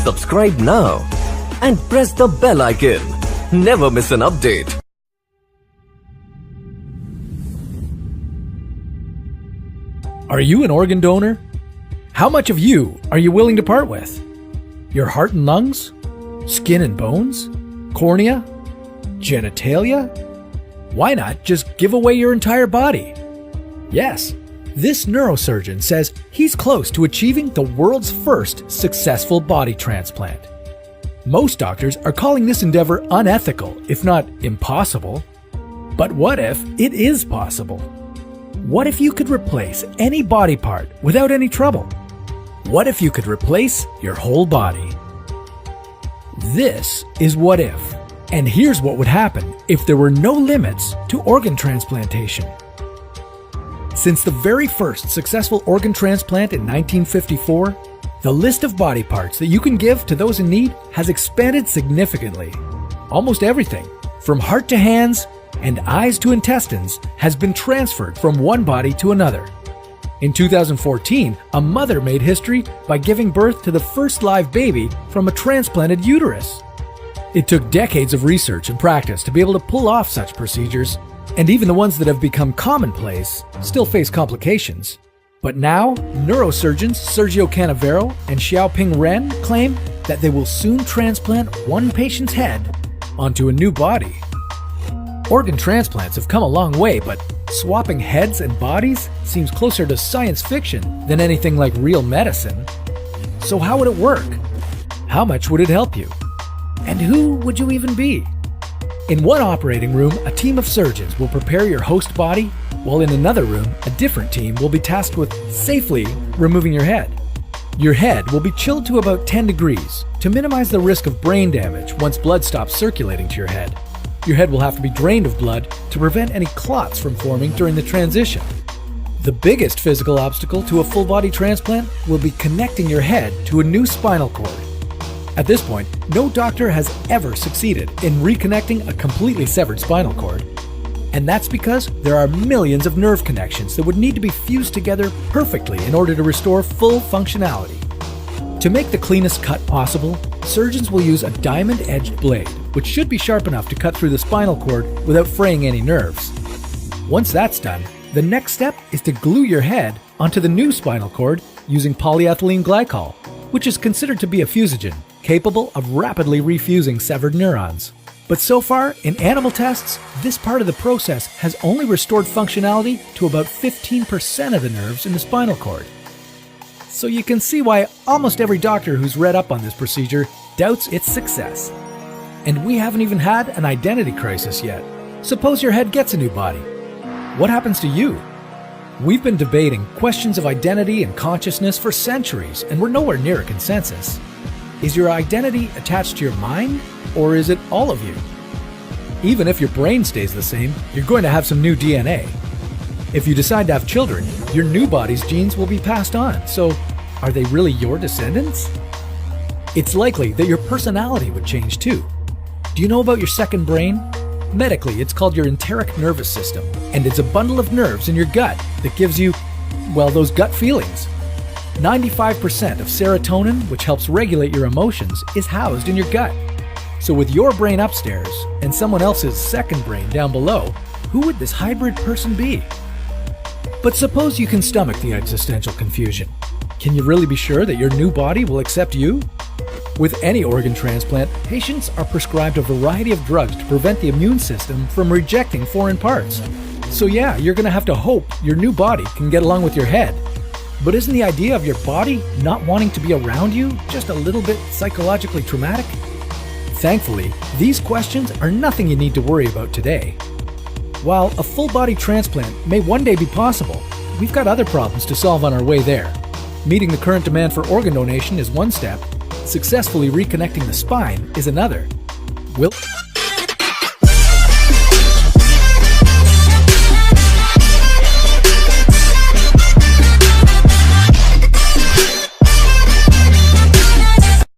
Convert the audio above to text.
Subscribe now and press the bell icon. Never miss an update. Are you an organ donor? How much of you are you willing to part with? Your heart and lungs? Skin and bones? Cornea? Genitalia? Why not just give away your entire body? Yes, this neurosurgeon says he's close to achieving the world's first successful body transplant. Most doctors are calling this endeavor unethical, if not impossible. But what if it is possible? What if you could replace any body part without any trouble? What if you could replace your whole body? This is What If, and here's what would happen if there were no limits to organ transplantation. Since the very first successful organ transplant in 1954, the list of body parts that you can give to those in need has expanded significantly. Almost everything, from heart to hands and eyes to intestines, has been transferred from one body to another. In 2014, a mother made history by giving birth to the first live baby from a transplanted uterus. It took decades of research and practice to be able to pull off such procedures, and even the ones that have become commonplace still face complications. But now, neurosurgeons Sergio Canavero and Xiaoping Ren claim that they will soon transplant one patient's head onto a new body. Organ transplants have come a long way, but swapping heads and bodies seems closer to science fiction than anything like real medicine. So how would it work? How much would it help you? And who would you even be? In one operating room, a team of surgeons will prepare your host body, while in another room, a different team will be tasked with safely removing your head. Your head will be chilled to about 10 degrees to minimize the risk of brain damage once blood stops circulating to your head. Your head will have to be drained of blood to prevent any clots from forming during the transition. The biggest physical obstacle to a full body transplant will be connecting your head to a new spinal cord. At this point, no doctor has ever succeeded in reconnecting a completely severed spinal cord. And that's because there are millions of nerve connections that would need to be fused together perfectly in order to restore full functionality. To make the cleanest cut possible, surgeons will use a diamond-edged blade, which should be sharp enough to cut through the spinal cord without fraying any nerves. Once that's done, the next step is to glue your head onto the new spinal cord using polyethylene glycol, which is considered to be a fusogen, capable of rapidly refusing severed neurons. But so far, in animal tests, this part of the process has only restored functionality to about 15% of the nerves in the spinal cord. So you can see why almost every doctor who's read up on this procedure doubts its success. And we haven't even had an identity crisis yet. Suppose your head gets a new body. What happens to you? We've been debating questions of identity and consciousness for centuries, and we're nowhere near a consensus. Is your identity attached to your mind, or is it all of you? Even if your brain stays the same, you're going to have some new DNA. If you decide to have children, your new body's genes will be passed on, so are they really your descendants? It's likely that your personality would change too. Do you know about your second brain? Medically, it's called your enteric nervous system, and it's a bundle of nerves in your gut that gives you, well, those gut feelings. 95% of serotonin, which helps regulate your emotions, is housed in your gut. So with your brain upstairs and someone else's second brain down below, who would this hybrid person be? But suppose you can stomach the existential confusion. Can you really be sure that your new body will accept you? With any organ transplant, patients are prescribed a variety of drugs to prevent the immune system from rejecting foreign parts. So yeah, you're going to have to hope your new body can get along with your head. But isn't the idea of your body not wanting to be around you just a little bit psychologically traumatic? Thankfully, these questions are nothing you need to worry about today. While a full body transplant may one day be possible, we've got other problems to solve on our way there. Meeting the current demand for organ donation is one step. Successfully reconnecting the spine is another. Will